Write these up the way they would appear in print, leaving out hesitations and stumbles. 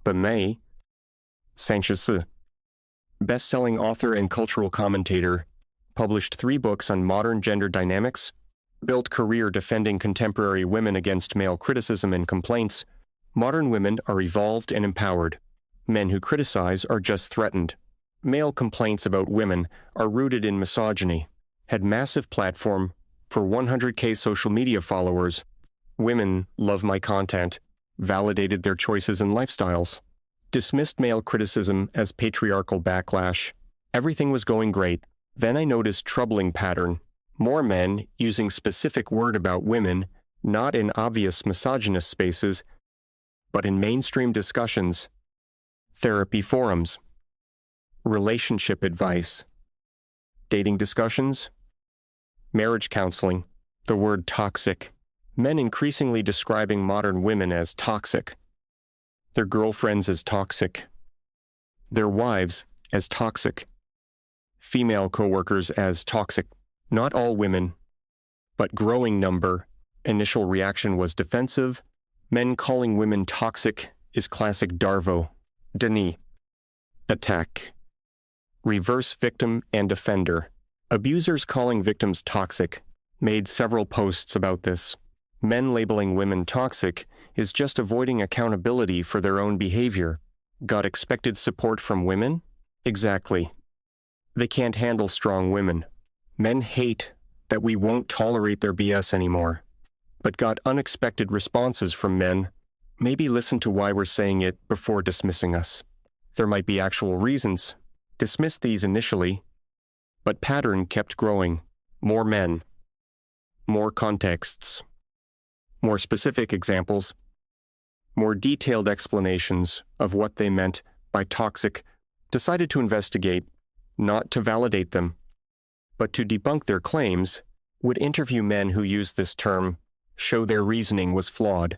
本May 34, best-selling author and cultural commentator, published 3 books on modern gender dynamics, built career defending contemporary women against male criticism and complaints. Modern women are evolved and empowered. Men who criticize are just threatened. Male complaints about women are rooted in misogyny. Had massive platform for 100K social media followers. Women love my content. Validated their choices and lifestyles. Dismissed male criticism as patriarchal backlash. Everything was going great. Then I noticed troubling pattern. More men using specific word about women, not in obvious misogynist spaces, but in mainstream discussions, therapy forums, relationship advice, dating discussions, marriage counseling, the word toxic. Men increasingly describing modern women as toxic, their girlfriends as toxic, their wives as toxic, female coworkers as toxic. Not all women, but growing number. Initial reaction was defensive. Men calling women toxic is classic Darvo. Denis. Attack. Reverse victim and offender. Abusers calling victims toxic. Made several posts about this. Men labeling women toxic is just avoiding accountability for their own behavior. Got expected support from women? Exactly. They can't handle strong women. Men hate that we won't tolerate their BS anymore. But got unexpected responses from men. Maybe listen to why we're saying it before dismissing us. There might be actual reasons. Dismiss these initially. But pattern kept growing. More men. More contexts. More specific examples. More detailed explanations of what they meant by toxic. Decided to investigate, not to validate them, but to debunk their claims. Would interview men who used this term, show their reasoning was flawed.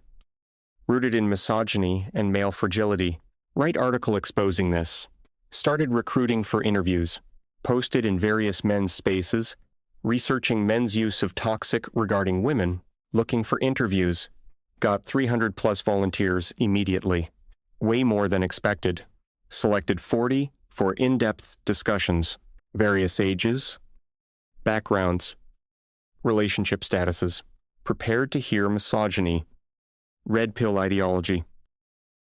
Rooted in misogyny and male fragility. Write article exposing this. Started recruiting for interviews. Posted in various men's spaces. Researching men's use of toxic regarding women. Looking for interviews. Got 300 plus volunteers immediately. Way more than expected. Selected 40 for in-depth discussions. Various ages. Backgrounds. Relationship statuses. Prepared to hear misogyny. Red pill ideology.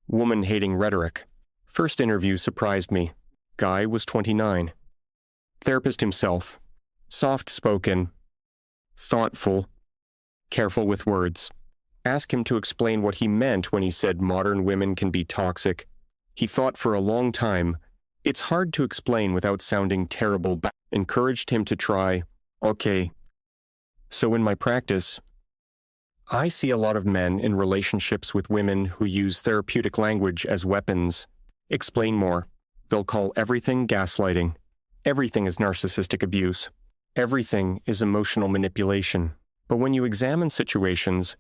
Woman-hating rhetoric. First interview surprised me. Guy was 29. Therapist himself. Soft-spoken. Thoughtful. Careful with words. Ask him to explain what he meant when he said modern women can be toxic. He thought for a long time. It's hard to explain without sounding terrible. Encouraged him to try. Okay. So in my practice, I see a lot of men in relationships with women who use therapeutic language as weapons. Explain more. They'll call everything gaslighting. Everything is narcissistic abuse. Everything is emotional manipulation. But when you examine situations,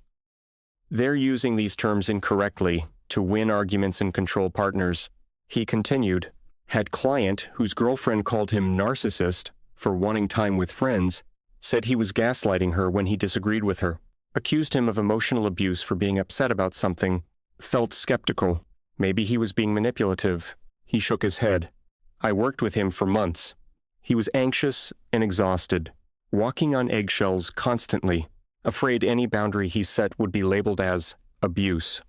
they're using these terms incorrectly to win arguments and control partners. He continued, had client whose girlfriend called him narcissist for wanting time with friends, said he was gaslighting her when he disagreed with her, accused him of emotional abuse for being upset about something, felt skeptical. Maybe he was being manipulative. He shook his head. I worked with him for months. He was anxious and exhausted, walking on eggshells constantly, afraid any boundary he set would be labeled as abuse.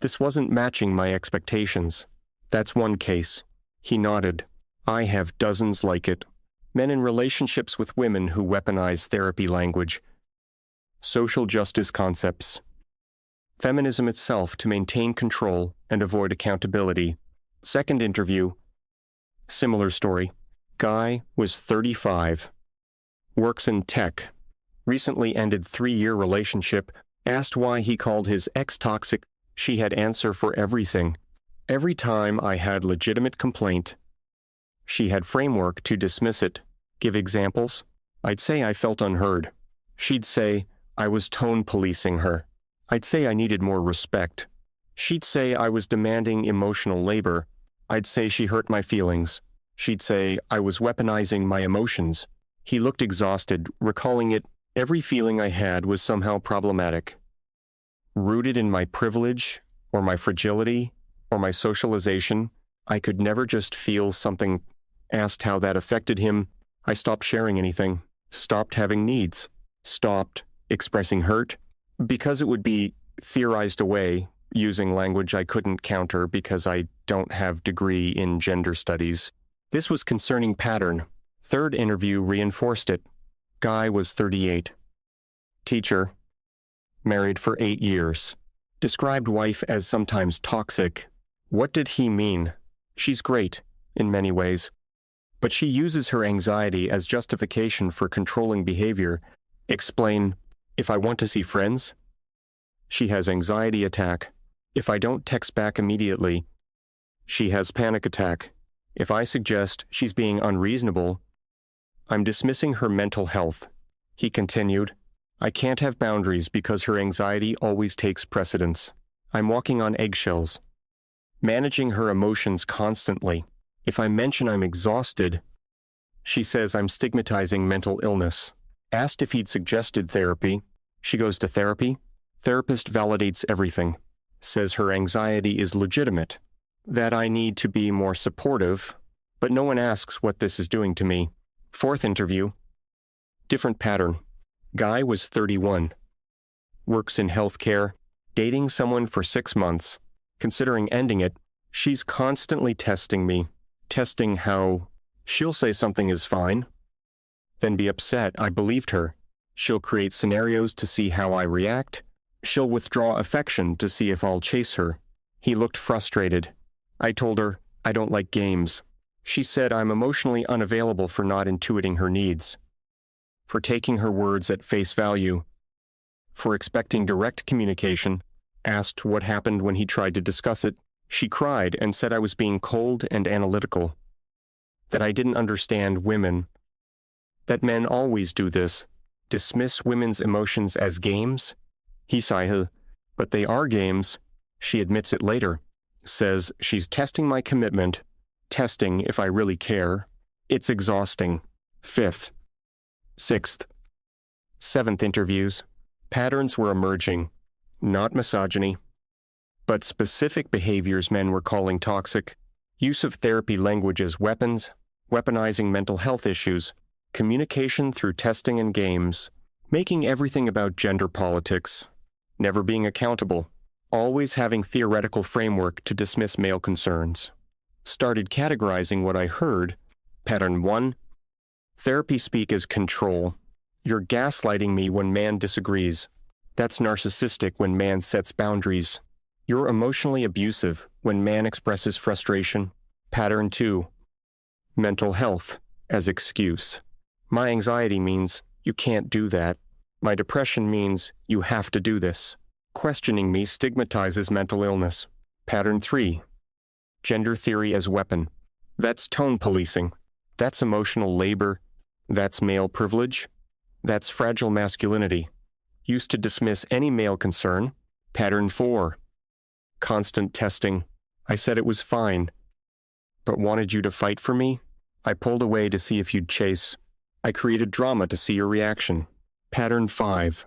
This wasn't matching my expectations. That's one case. He nodded. I have dozens like it. Men in relationships with women who weaponize therapy language. Social justice concepts. Feminism itself to maintain control and avoid accountability. Second interview. Similar story. Guy was 35. Works in tech. Recently ended 3-year relationship. Asked why he called his ex toxic. She had answer for everything. Every time I had legitimate complaint, she had framework to dismiss it. Give examples. I'd say I felt unheard. She'd say I was tone policing her. I'd say I needed more respect. She'd say I was demanding emotional labor. I'd say she hurt my feelings. She'd say I was weaponizing my emotions. He looked exhausted, recalling it. Every feeling I had was somehow problematic. Rooted in my privilege or my fragility, or my socialization. I could never just feel something. Asked how that affected him. I stopped sharing anything, stopped having needs, stopped expressing hurt, because it would be theorized away using language I couldn't counter because I don't have degree in gender studies. This was concerning pattern. Third interview reinforced it. Guy was 38. Teacher. Married for 8 years. Described wife as sometimes toxic. What did he mean? She's great, in many ways. But she uses her anxiety as justification for controlling behavior. Explain, if I want to see friends? She has anxiety attack. If I don't text back immediately, she has panic attack. If I suggest she's being unreasonable, I'm dismissing her mental health. He continued, I can't have boundaries because her anxiety always takes precedence. I'm walking on eggshells. Managing her emotions constantly. If I mention I'm exhausted, she says I'm stigmatizing mental illness. Asked if he'd suggested therapy, she goes to therapy. Therapist validates everything. Says her anxiety is legitimate. That I need to be more supportive, but no one asks what this is doing to me. Fourth interview. Different pattern. Guy was 31. Works in healthcare. Dating someone for 6 months. Considering ending it. She's constantly testing me. Testing how she'll say something is fine, then be upset I believed her. She'll create scenarios to see how I react. She'll withdraw affection to see if I'll chase her. He looked frustrated. I told her, I don't like games. She said I'm emotionally unavailable for not intuiting her needs, for taking her words at face value, for expecting direct communication. Asked what happened when he tried to discuss it. She cried and said I was being cold and analytical, that I didn't understand women, that men always do this, dismiss women's emotions as games. He sighed, but they are games. She admits it later, says she's testing my commitment, testing if I really care. It's exhausting. Fifth, sixth, seventh interviews. Patterns were emerging, not misogyny, but specific behaviors men were calling toxic. Use of therapy language as weapons, weaponizing mental health issues, communication through testing and games, making everything about gender politics, never being accountable, always having theoretical framework to dismiss male concerns. Started categorizing what I heard. Pattern 1. Therapy speak as control. You're gaslighting me when man disagrees. That's narcissistic when man sets boundaries. You're emotionally abusive when man expresses frustration. Pattern 2. Mental health as excuse. My anxiety means you can't do that. My depression means you have to do this. Questioning me stigmatizes mental illness. Pattern 3. Gender theory as weapon. That's tone policing. That's emotional labor. That's male privilege. That's fragile masculinity. Used to dismiss any male concern. Pattern 4. Constant testing. I said it was fine, but wanted you to fight for me. I pulled away to see if you'd chase. I created drama to see your reaction. Pattern 5.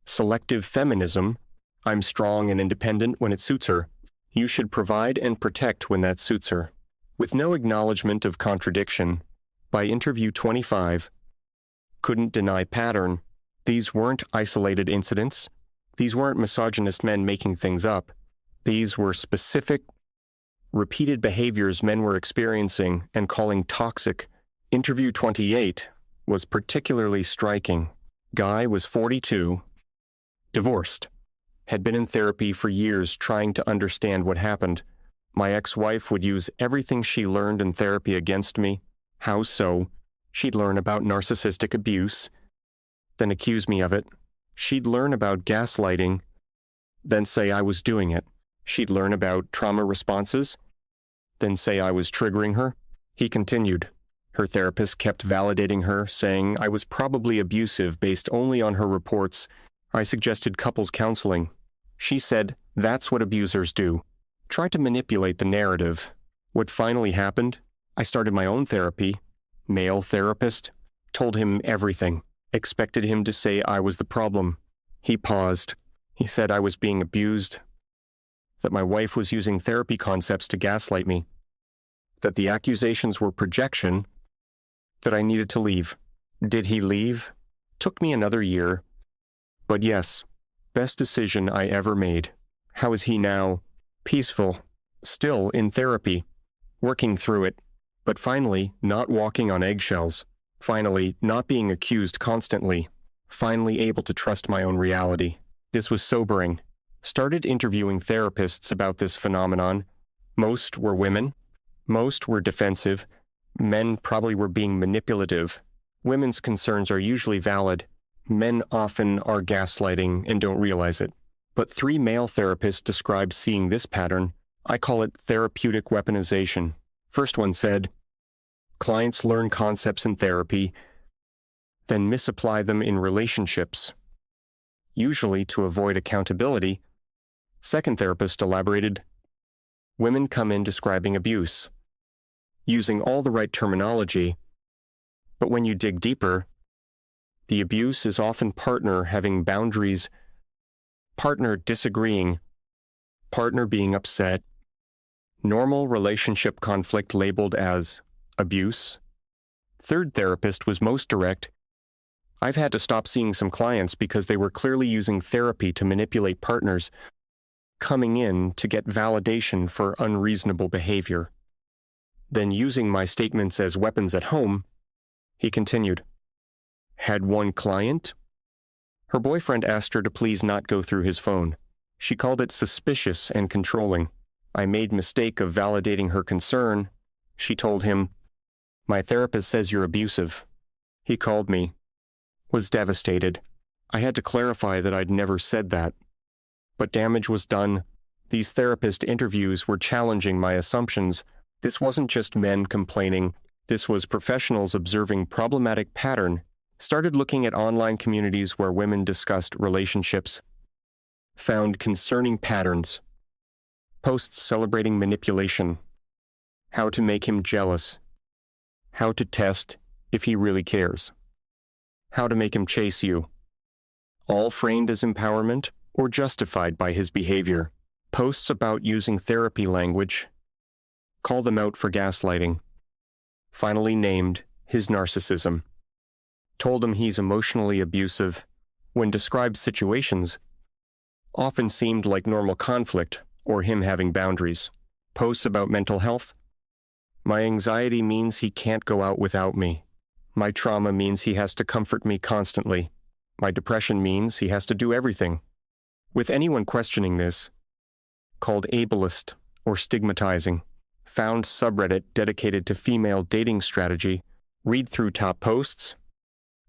Selective feminism. I'm strong and independent when it suits her. You should provide and protect when that suits her. With no acknowledgement of contradiction. By interview 25. Couldn't deny pattern. These weren't isolated incidents. These weren't misogynist men making things up. These were specific, repeated behaviors men were experiencing and calling toxic. Interview 28 was particularly striking. Guy was 42, divorced, had been in therapy for years trying to understand what happened. My ex-wife would use everything she learned in therapy against me. How so? She'd learn about narcissistic abuse, then accuse me of it. She'd learn about gaslighting, then say I was doing it. She'd learn about trauma responses, then say I was triggering her. He continued. Her therapist kept validating her, saying I was probably abusive based only on her reports. I suggested couples counseling. She said, that's what abusers do. Try to manipulate the narrative. What finally happened? I started my own therapy. Male therapist. Told him everything. Expected him to say I was the problem. He paused. He said I was being abused. that my wife was using therapy concepts to gaslight me, that the accusations were projection, that I needed to leave. Did he leave? Took me another year. But yes, best decision I ever made. How is he now? Peaceful. Still in therapy. Working through it. But finally, not walking on eggshells. Finally, not being accused constantly. Finally able to trust my own reality. This was sobering. Started interviewing therapists about this phenomenon. Most were women. Most were defensive. Men probably were being manipulative. Women's concerns are usually valid. Men often are gaslighting and don't realize it. But 3 male therapists described seeing this pattern. I call it therapeutic weaponization. First one said, clients learn concepts in therapy, then misapply them in relationships, usually to avoid accountability. Second therapist elaborated, women come in describing abuse, using all the right terminology, but when you dig deeper, the abuse is often partner having boundaries, partner disagreeing, partner being upset, normal relationship conflict labeled as abuse. Third therapist was most direct. I've had to stop seeing some clients because they were clearly using therapy to manipulate partners, coming in to get validation for unreasonable behavior. Then using my statements as weapons at home, he continued. Had one client. Her boyfriend asked her to please not go through his phone. She called it suspicious and controlling. I made mistake of validating her concern. She told him, my therapist says you're abusive. He called me. Was devastated. I had to clarify that I'd never said that. But damage was done. These therapist interviews were challenging my assumptions. This wasn't just men complaining. This was professionals observing problematic pattern. Started looking at online communities where women discussed relationships. Found concerning patterns. Posts celebrating manipulation. How to make him jealous. How to test if he really cares. How to make him chase you. All framed as empowerment or justified by his behavior. Posts about using therapy language. Call them out for gaslighting. Finally named his narcissism. Told him he's emotionally abusive. When described situations, often seemed like normal conflict or him having boundaries. Posts about mental health. My anxiety means he can't go out without me. My trauma means he has to comfort me constantly. My depression means he has to do everything. With anyone questioning this, called ableist or stigmatizing. Found subreddit dedicated to female dating strategy. Read through top posts.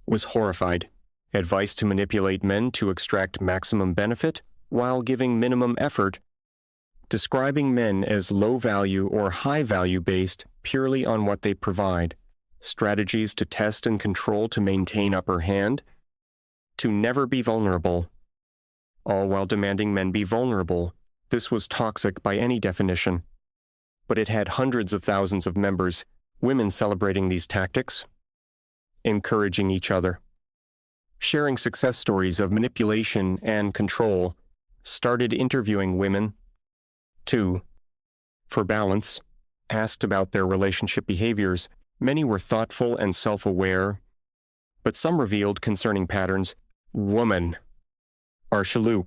Was horrified. Advice to manipulate men to extract maximum benefit while giving minimum effort. Describing men as low value or high value based purely on what they provide. Strategies to test and control to maintain upper hand. To never be vulnerable. All while demanding men be vulnerable. This was toxic by any definition. But it had hundreds of thousands of members, women celebrating these tactics. Encouraging each other. Sharing success stories of manipulation and control. Started interviewing women. 2. For balance. Asked about their relationship behaviors. Many were thoughtful and self-aware, but some revealed concerning patterns. Woman. Archelou.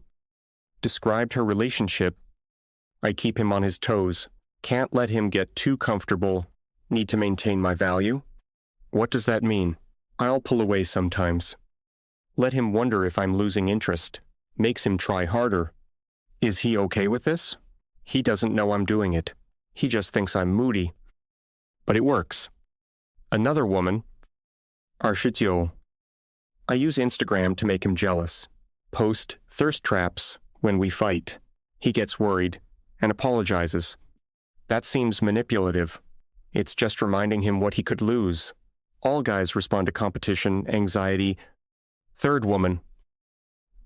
Described her relationship. I keep him on his toes. Can't let him get too comfortable. Need to maintain my value. What does that mean? I'll pull away sometimes. Let him wonder if I'm losing interest. Makes him try harder. Is he okay with this? He doesn't know I'm doing it. He just thinks I'm moody. But it works. Another woman. Architio. I use Instagram to make him jealous. Post thirst traps when we fight. He gets worried and apologizes. That seems manipulative. It's just reminding him what he could lose. All guys respond to competition, anxiety. Third woman.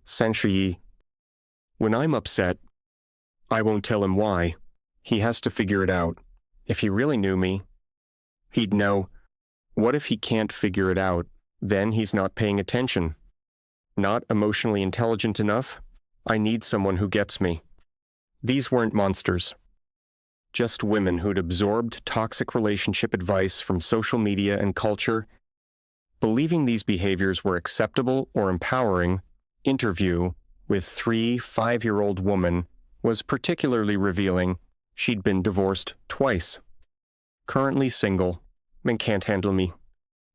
Senshi. When I'm upset, I won't tell him why. He has to figure it out. If he really knew me, he'd know. What if he can't figure it out? Then he's not paying attention. Not emotionally intelligent enough? I need someone who gets me. These weren't monsters. Just women who'd absorbed toxic relationship advice from social media and culture, believing these behaviors were acceptable or empowering. Interview with 3 5-year-old woman was particularly revealing. She'd been divorced twice. Currently single. Men can't handle me.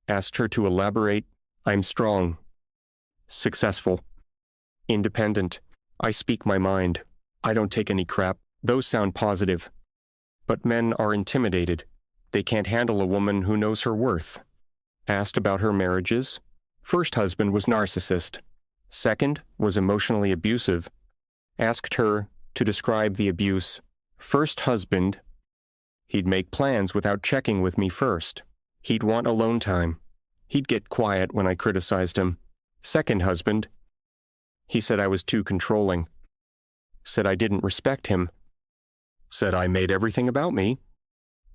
Asked her to elaborate. I'm strong. Successful. Independent. I speak my mind. I don't take any crap. Those sound positive. But men are intimidated. They can't handle a woman who knows her worth. Asked about her marriages. First husband was narcissist. Second was emotionally abusive. Asked her to describe the abuse. First husband, he'd make plans without checking with me first. He'd want alone time. He'd get quiet when I criticized him. Second husband, he said I was too controlling. Said I didn't respect him. Said I made everything about me.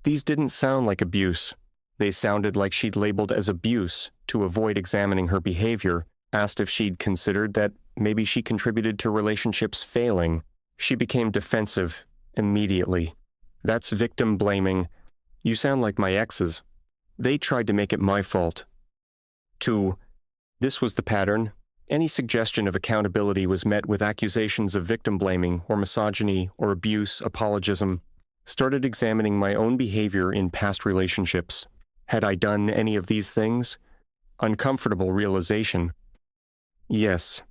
These didn't sound like abuse. They sounded like she'd labeled as abuse to avoid examining her behavior. Asked if she'd considered that maybe she contributed to relationships failing. She became defensive immediately. That's victim blaming. You sound like my exes. They tried to make it my fault. 2. This was the pattern. Any suggestion of accountability was met with accusations of victim blaming or misogyny or abuse, apologism. Started examining my own behavior in past relationships. Had I done any of these things? Uncomfortable realization. Yes.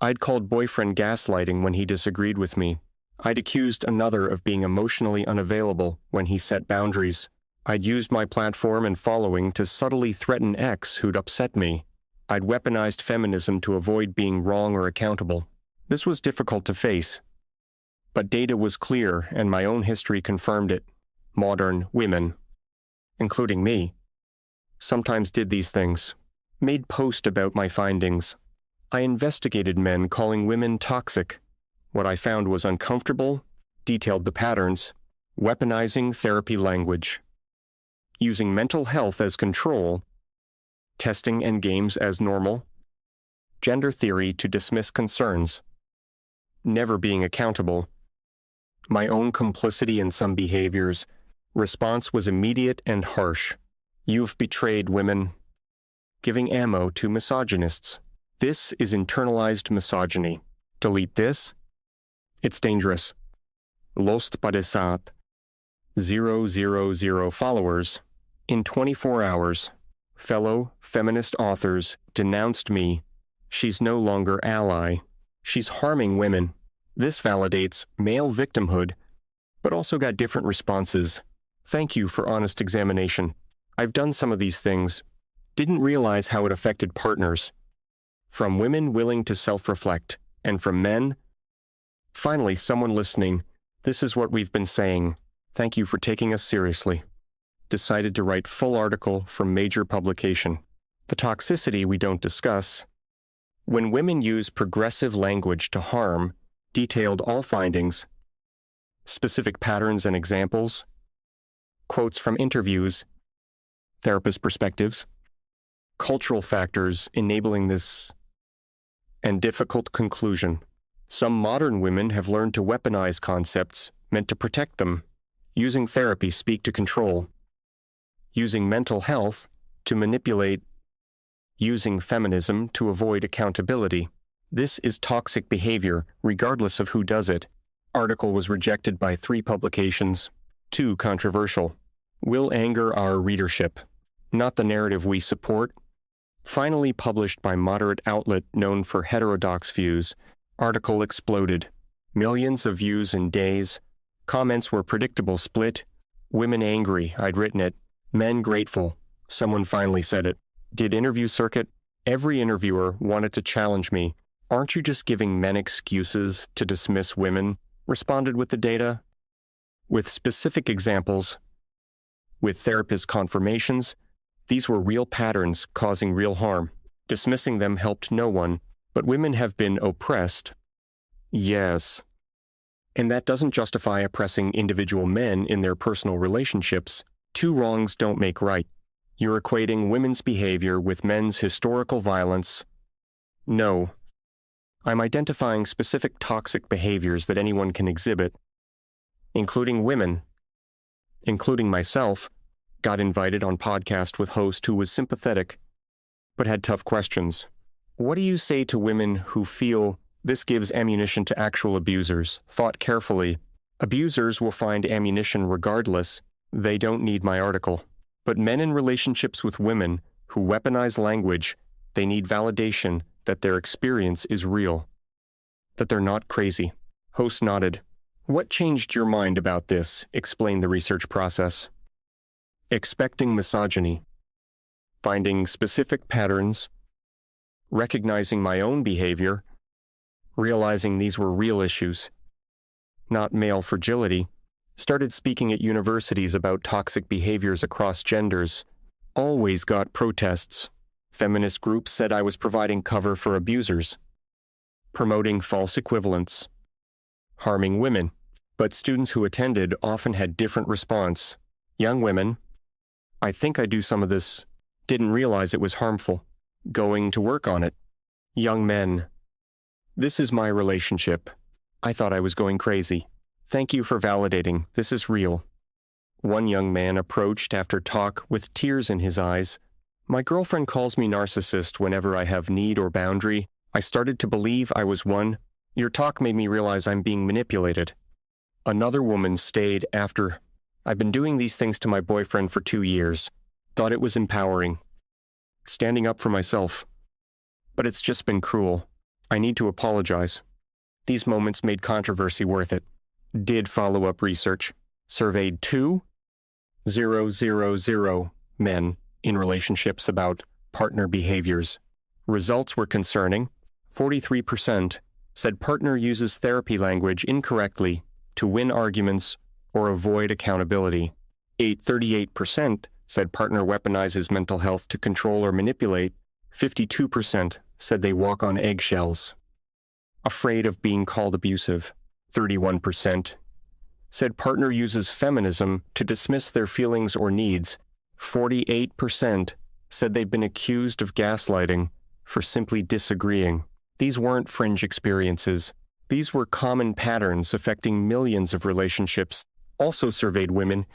I'd called boyfriend gaslighting when he disagreed with me. I'd accused another of being emotionally unavailable when he set boundaries. I'd used my platform and following to subtly threaten ex who'd upset me. I'd weaponized feminism to avoid being wrong or accountable. This was difficult to face. But data was clear, and my own history confirmed it. Modern women, including me, sometimes did these things. Made posts about my findings. I investigated men calling women toxic. What I found was uncomfortable, detailed the patterns, weaponizing therapy language, using mental health as control, testing and games as normal, gender theory to dismiss concerns, never being accountable, my own complicity in some behaviors. Response was immediate and harsh. You've betrayed women. Giving ammo to misogynists. This is internalized misogyny. Delete this. It's dangerous. Lost Padesat. 000 followers. In 24 hours, fellow feminist authors denounced me. She's no longer ally. She's harming women. This validates male victimhood, but also got different responses. Thank you for honest examination. I've done some of these things. Didn't realize how it affected partners. From women willing to self-reflect, and from men. Finally, someone listening. This is what we've been saying. Thank you for taking us seriously. Decided to write full article for major publication. The toxicity we don't discuss. When women use progressive language to harm, detailed all findings, specific patterns and examples, quotes from interviews, therapist perspectives, cultural factors enabling this, and difficult conclusion. Some modern women have learned to weaponize concepts meant to protect them, using therapy speak to control, using mental health to manipulate, using feminism to avoid accountability. This is toxic behavior, regardless of who does it. Article was rejected by 3 publications. 2 controversial. Will anger our readership. Not the narrative we support. Finally published by moderate outlet known for heterodox views. Article exploded. Millions of views in days. Comments were predictable split. Women angry, I'd written it. Men grateful. Someone finally said it. Did interview circuit. Every interviewer wanted to challenge me. Aren't you just giving men excuses to dismiss women? Responded with the data. With specific examples. With therapist confirmations. These were real patterns causing real harm. Dismissing them helped no one, but women have been oppressed. Yes. And that doesn't justify oppressing individual men in their personal relationships. 2 wrongs don't make right. You're equating women's behavior with men's historical violence. No. I'm identifying specific toxic behaviors that anyone can exhibit. including women, including myself, got invited on podcast with host who was sympathetic but had tough questions. What do you say to women who feel this gives ammunition to actual abusers? Thought carefully. Abusers will find ammunition regardless. They don't need my article. But men in relationships with women who weaponize language, they need validation that their experience is real, that they're not crazy. Host nodded. What changed your mind about this? Explained the research process. Expecting misogyny, finding specific patterns, recognizing my own behavior, realizing these were real issues, not male fragility, started speaking at universities about toxic behaviors across genders, always got protests. Feminist groups said I was providing cover for abusers, promoting false equivalence, harming women. But students who attended often had different response. Young women, I think I do some of this, didn't realize it was harmful, going to work on it. Young men, this is my relationship. I thought I was going crazy. Thank you for validating. This is real. One young man approached after talk with tears in his eyes. My girlfriend calls me narcissist whenever I have need or boundary. I started to believe I was one. Your talk made me realize I'm being manipulated. Another woman stayed after. I've been doing these things to my boyfriend for 2 years. Thought it was empowering. Standing up for myself. But it's just been cruel. I need to apologize. These moments made controversy worth it. Did follow-up research. Surveyed 2,000 men in relationships about partner behaviors. Results were concerning. 43% said partner uses therapy language incorrectly to win arguments or avoid accountability. 38% said partner weaponizes mental health to control or manipulate. 52% said they walk on eggshells, afraid of being called abusive. 31% said partner uses feminism to dismiss their feelings or needs. 48% said they've been accused of gaslighting for simply disagreeing. These weren't fringe experiences. These were common patterns affecting millions of relationships. Also surveyed women,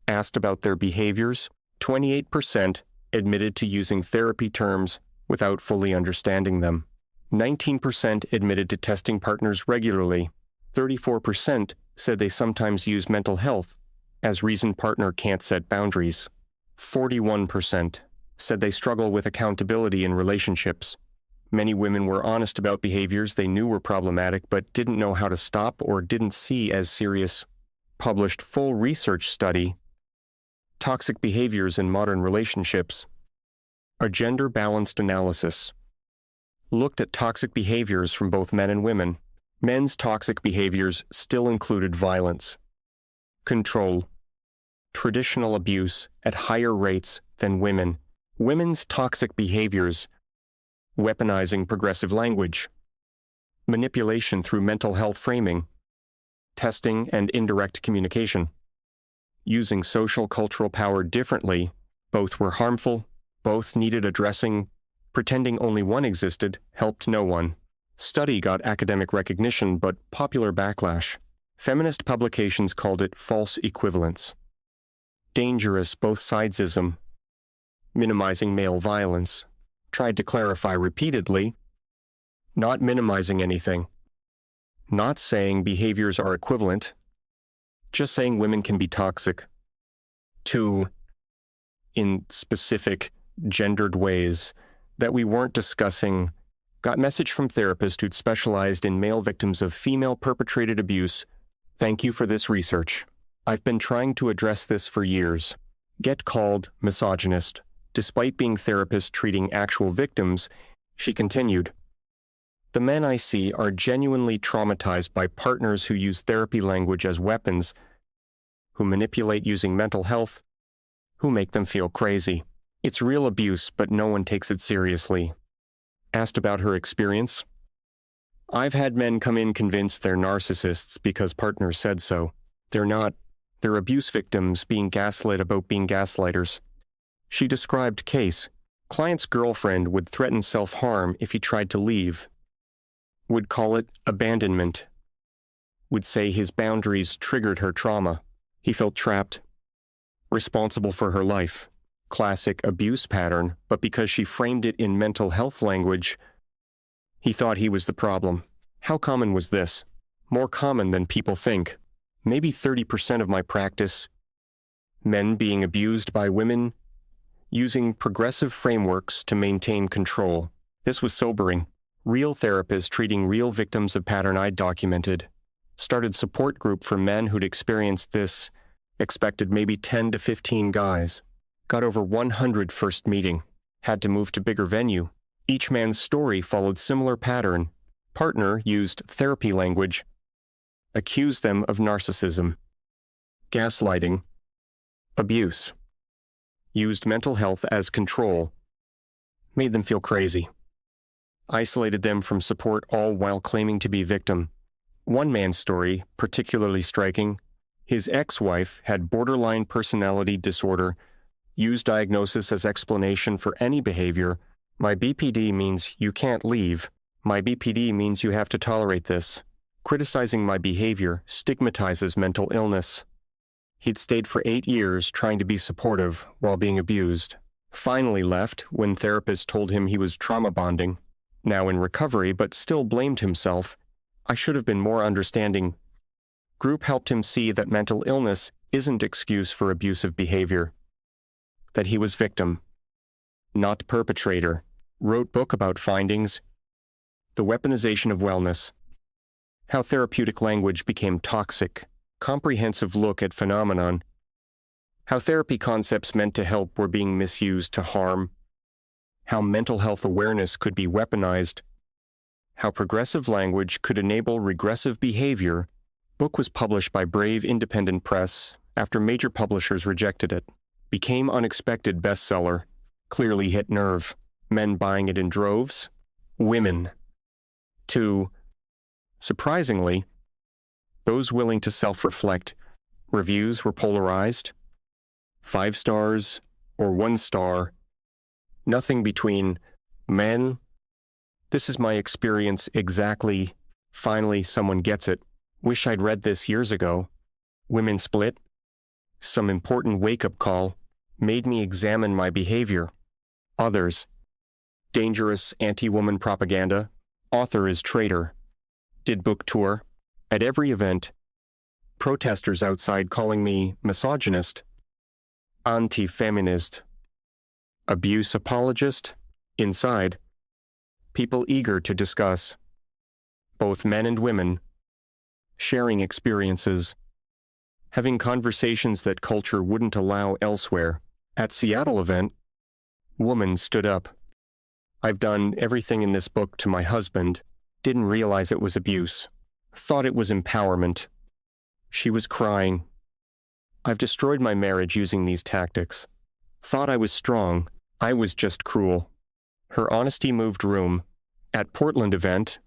asked about their behaviors. 28% admitted to using therapy terms without fully understanding them. 19% admitted to testing partners regularly. 34% said they sometimes use mental health as reason partner can't set boundaries. 41% said they struggle with accountability in relationships. Many women were honest about behaviors they knew were problematic but didn't know how to stop or didn't see as serious. Published full research study, Toxic Behaviors in Modern Relationships, a gender-balanced analysis. Looked at toxic behaviors from both men and women. Men's toxic behaviors still included violence, control, traditional abuse at higher rates than women. Women's toxic behaviors, weaponizing progressive language, manipulation through mental health framing, testing and indirect communication, using social cultural power differently, both were harmful, both needed addressing. Pretending only one existed helped no one. Study got academic recognition but popular backlash. Feminist publications called it false equivalence. Dangerous both sidesism. Minimizing male violence. Tried to clarify repeatedly. Not minimizing anything. Not saying behaviors are equivalent. Just saying women can be toxic. 2. In specific, gendered ways that we weren't discussing. Got message from therapist who'd specialized in male victims of female-perpetrated abuse. Thank you for this research. I've been trying to address this for years. Get called misogynist. Despite being therapist treating actual victims, she continued, the men I see are genuinely traumatized by partners who use therapy language as weapons, who manipulate using mental health, who make them feel crazy. It's real abuse, but no one takes it seriously. Asked about her experience. I've had men come in convinced they're narcissists because partners said so. They're not. They're abuse victims being gaslit about being gaslighters. She described case. Client's girlfriend would threaten self-harm if he tried to leave. Would call it abandonment. would say his boundaries triggered her trauma. He felt trapped, responsible for her life. Classic abuse pattern, but because she framed it in mental health language, he thought he was the problem. How common was this? More common than people think. Maybe 30% of my practice. Men being abused by women, using progressive frameworks to maintain control. This was sobering. Real therapists treating real victims of pattern I'd documented. Started support group for men who'd experienced this. Expected maybe 10 to 15 guys. Got over 100 first meeting. Had to move to bigger venue. Each man's story followed similar pattern. Partner used therapy language. Accused them of narcissism. Gaslighting. Abuse. Used mental health as control. Made them feel crazy. Isolated them from support, all while claiming to be victim. One man's story, particularly striking, his ex-wife had borderline personality disorder, used diagnosis as explanation for any behavior. My BPD means you can't leave. My BPD means you have to tolerate this. Criticizing my behavior stigmatizes mental illness. He'd stayed for 8 years trying to be supportive while being abused. Finally left when therapists told him he was trauma bonding. Now in recovery, but still blamed himself. I should have been more understanding. Group helped him see that mental illness isn't excuse for abusive behavior. That he was victim, not perpetrator. Wrote book about findings. The weaponization of wellness. How therapeutic language became toxic. Comprehensive look at phenomenon. How therapy concepts meant to help were being misused to harm. How mental health awareness could be weaponized. How progressive language could enable regressive behavior. Book was published by Brave Independent Press after major publishers rejected it. Became unexpected bestseller. Clearly hit nerve. Men buying it in droves. Women. 2. Surprisingly, those willing to self-reflect. Reviews were polarized. 5 stars or 1 star. Nothing between. Men. This is my experience exactly. Finally, someone gets it. Wish I'd read this years ago. Women split. Some important wake-up call. Made me examine my behavior. Others. Dangerous anti-woman propaganda. Author is traitor. Did book tour. At every event. Protesters outside calling me misogynist. Anti-feminist. Abuse apologist. Inside. People eager to discuss. Both men and women. Sharing experiences. Having conversations that culture wouldn't allow elsewhere. At Seattle event, woman stood up. I've done everything in this book to my husband. Didn't realize it was abuse. Thought it was empowerment. She was crying. I've destroyed my marriage using these tactics. Thought I was strong. I was just cruel. Her honesty moved room. At Portland event,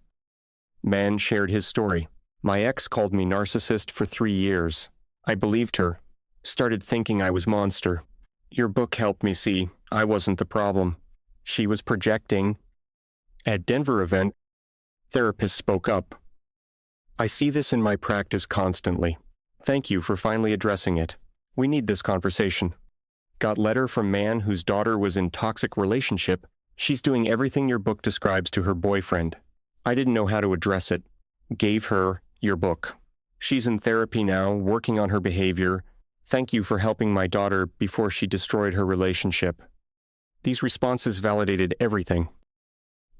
man shared his story. My ex called me narcissist for 3 years. I believed her. Started thinking I was monster. Your book helped me see I wasn't the problem. She was projecting. At Denver event, therapist spoke up. I see this in my practice constantly. Thank you for finally addressing it. We need this conversation. Got letter from man whose daughter was in toxic relationship. She's doing everything your book describes to her boyfriend. I didn't know how to address it. Gave her your book. She's in therapy now, working on her behavior. Thank you for helping my daughter before she destroyed her relationship. These responses validated everything.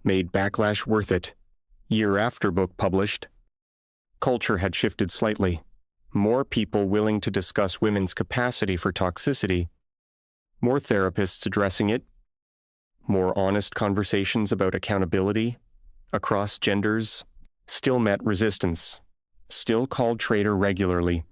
Made backlash worth it. Year after book published, culture had shifted slightly. More people willing to discuss women's capacity for toxicity. More therapists addressing it. More honest conversations about accountability across genders. Still met resistance. Still called traitor regularly.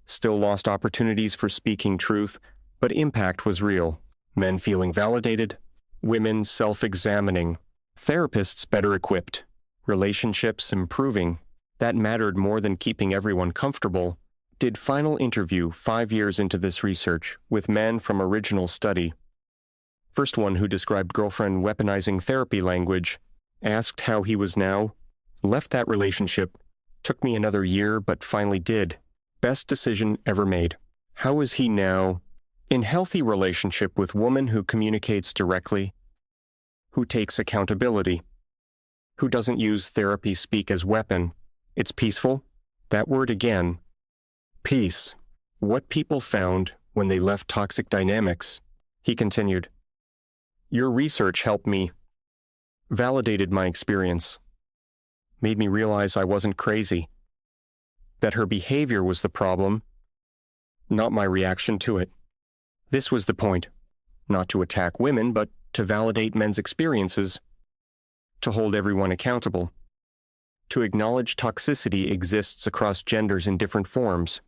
Still lost opportunities for speaking truth, but impact was real. Men feeling validated. Women self-examining. Therapists better equipped. Relationships improving. That mattered more than keeping everyone comfortable. Did final interview 5 years into this research with men from original study. First one who described girlfriend weaponizing therapy language. Asked how he was now. Left that relationship. Took me another year, but finally did. Best decision ever made. How is he now? In healthy relationship with woman who communicates directly, who takes accountability, who doesn't use therapy speak as weapon. It's peaceful. That word again. Peace. What people found when they left toxic dynamics. He continued. Your research helped me, validated my experience, made me realize I wasn't crazy, that her behavior was the problem, not my reaction to it. This was the point, not to attack women, but to validate men's experiences, to hold everyone accountable, to acknowledge toxicity exists across genders in different forms,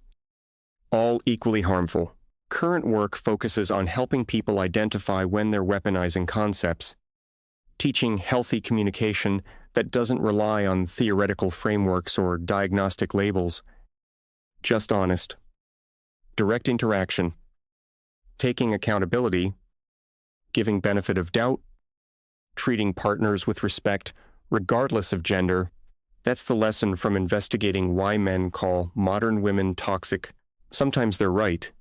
all equally harmful. Current work focuses on helping people identify when they're weaponizing concepts, teaching healthy communication that doesn't rely on theoretical frameworks or diagnostic labels, just honest, direct interaction, taking accountability, giving benefit of doubt, treating partners with respect, regardless of gender. That's the lesson from investigating why men call modern women toxic. Sometimes they're right.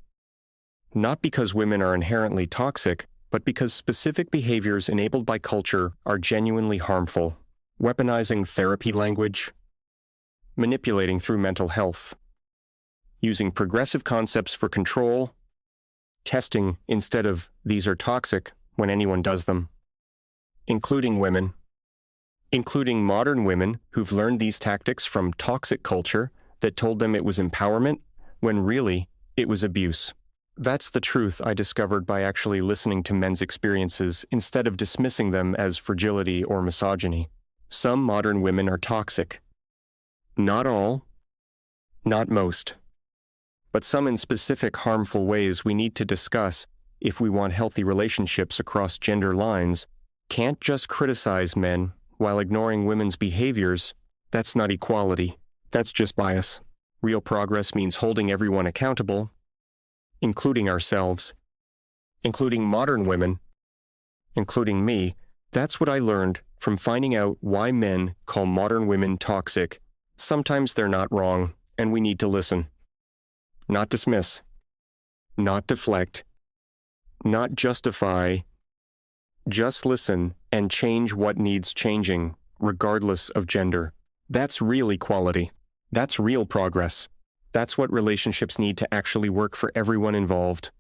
Not because women are inherently toxic, but because specific behaviors enabled by culture are genuinely harmful. Weaponizing therapy language, manipulating through mental health, using progressive concepts for control, testing instead of these are toxic when anyone does them, including women, including modern women who've learned these tactics from toxic culture that told them it was empowerment when really it was abuse. That's the truth I discovered by actually listening to men's experiences instead of dismissing them as fragility or misogyny. Some modern women are toxic. Not all, not most, but some in specific harmful ways we need to discuss if we want healthy relationships across gender lines. Can't just criticize men while ignoring women's behaviors. That's not equality. That's just bias. Real progress means holding everyone accountable, including ourselves, including modern women, including me. That's what I learned from finding out why men call modern women toxic. Sometimes they're not wrong, and we need to listen. Not dismiss, not deflect, not justify. Just listen and change what needs changing, regardless of gender. That's real equality. That's real progress. That's what relationships need to actually work for everyone involved.